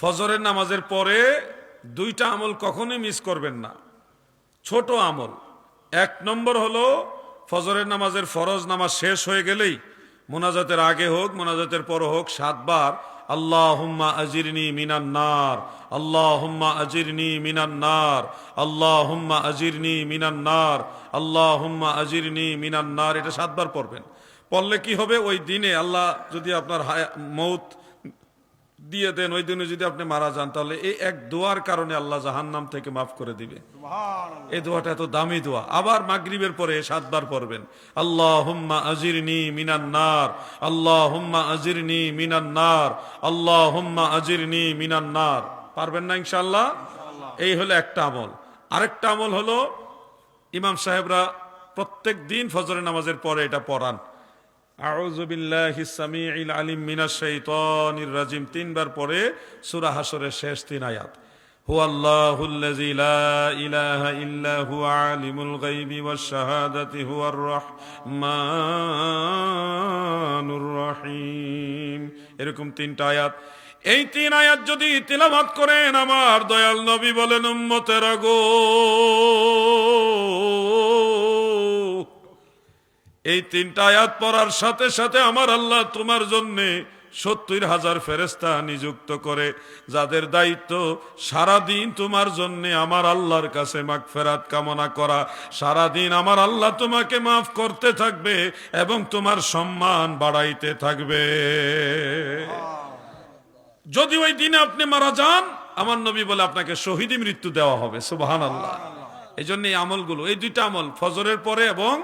ফজরের নামাজের পরে দুইটা আমল কখনোই মিস করবেন না, ছোট আমল। এক নম্বর হলো ফজরের নামাজের ফরজ নামাজ শেষ হয়ে গেলেই মোনাজাতের আগে হোক মোনাজাতের পর হোক 7 বার আল্লাহুম্মা আজিরনি মিনান নার, আল্লাহুম্মা আজিরনি মিনান নার, আল্লাহুম্মা আজিরনি মিনান নার, আল্লাহুম্মা আজিরনি মিনান নার, এটা 7 বার পড়বেন। পড়লে কি হবে, ওই দিনে আল্লাহ যদি আপনার মৌত দিয়ে দেন, ওই দিনে যদি আপনি মারা যান, তাহলে এই এক দোয়ার কারণে আল্লাহ জাহান্নাম থেকে মাফ করে দিবে। এই দোয়াটা এত দামি দোয়া। আবার মাগরিবের পরে 7 বার পড়বেন আল্লাহুম্মা আজিরনি মিনান নার, আল্লাহুম্মা আজিরনি মিনান নার, আল্লাহুম্মা আজিরনি মিনান নার। পারবেন না ইনশাআল্লাহ? এই হলো একটা আমল। আরেকটা আমল হলো ইমাম সাহেবরা প্রত্যেক দিন ফজরের নামাজের পরে এটা পড়ান, আউযু বিল্লাহিস সামিউল আলিম মিনাশ শাইতানির রাজিম, 3 বার পরে সূরা হাশরের শেষ 3 আয়াত, হুয়াল্লাহুল্লাযী লা ইলাহা ইল্লা হুয়া আলিমুল গায়বি ওয়াশ শাহাদাতি হুয়ার রাহমানুর রহিম, এরকম 3টা আয়াত। এই 3 আয়াত যদি তিলাওয়াত করেন, আমার দয়াল নবী বলেন, উম্মতেরা গো, এই 3টা আয়াত পড়ার সাথে সাথে আমার আল্লাহ তোমার জন্যে 70,000 ফেরেশতা নিযুক্ত করে, যাদের দায়িত্ব সারাদিন তোমার জন্যে আমার আল্লাহর কাছে মাগফিরাত কামনা করা। সারাদিন আমার আল্লাহ তোমাকে মাফ করতে থাকবে এবং তোমার সম্মান বাড়াইতে থাকবে। যদি ওই দিনে আপনি মারা যান, আমার নবী বলে আপনাকে শহীদি মৃত্যু দেওয়া হবে। সুবহানাল্লাহ। এই জন্য এই আমলগুলো, এই 2টা আমল ফজরের পরে এবং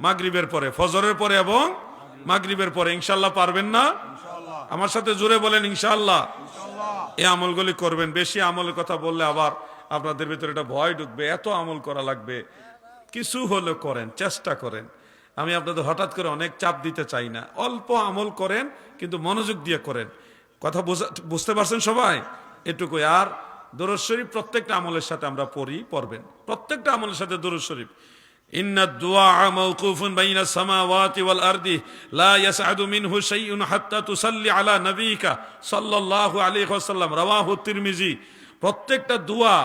মাগরিবের পরে, ফজরের পরে এবং মাগরিবের পরে, ইনশাআল্লাহ পারবেন না? আমার সাথে জোরে বলেন ইনশাআল্লাহ। এই আমলগুলি করবেন। বেশি আমলের কথা বললে আবার আপনাদের ভিতরে একটা ভয় ঢুকবে, এত আমল করা লাগবে। কিছু হলেও করেন, চেষ্টা করেন। আমি আপনাদের হঠাৎ করে অনেক চাপ দিতে চাই না, অল্প আমল করেন কিন্তু মনোযোগ দিয়ে করেন। কথা বুঝতে পারছেন সবাই? এটুকুই। আর দরুদ শরীফ প্রত্যেকটা আমলের সাথে আমরা পড়বেন, প্রত্যেকটা আমলের সাথে দরুদ শরীফ। ইন্না দুআ মাওকুফুন বাইনা সামাওয়াতি ওয়াল আরদি লা ইয়াসআদু মিনহু শাইউন হাত্তা তুসাল্লি আলা নবিকা সাল্লাল্লাহু আলাইহি ওয়াসাল্লাম, রাওয়াহু তিরমিজি। প্রত্যেকটা দোয়া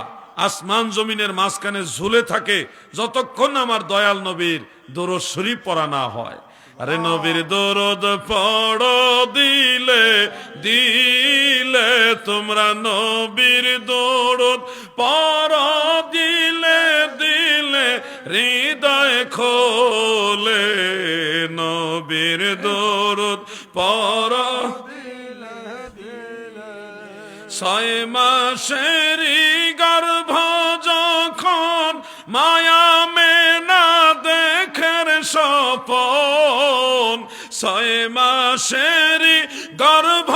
আসমান জমিনের মাঝখানে ঝুলে থাকে যতক্ষণ আমার দয়াল নবীর দরুদ শরীফ পড়া না হয়। আরে নবীর দরুদ পড়ো দিলে দিলে, তোমরা নবীর দরুদ পড়ো দিলে দিলে, হৃদয় খোলে নবীর দরুদ পড়ো দিলে দিলে। 6 মাসেরই গর্ভ যখন মায়া মেনা দেখের স্বপন, 6 মাসেরই গর্ভ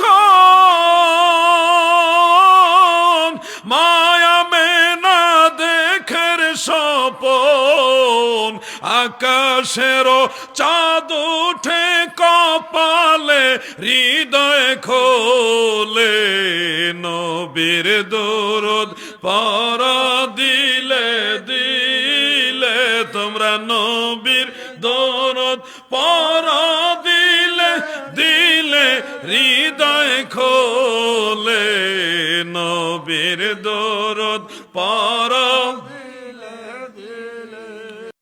যখন মায়া মেনা দেখের স্বপন, আকাশেরও চাঁদ উঠে কপালে, হৃদয় খোলে নবীর দরুদ পড়ো দিলে দিলে, তোমরা নবীর দরুদ পড়ো দিলে দিলে, হৃদয় খোলে নবীর দরুদ পড়ো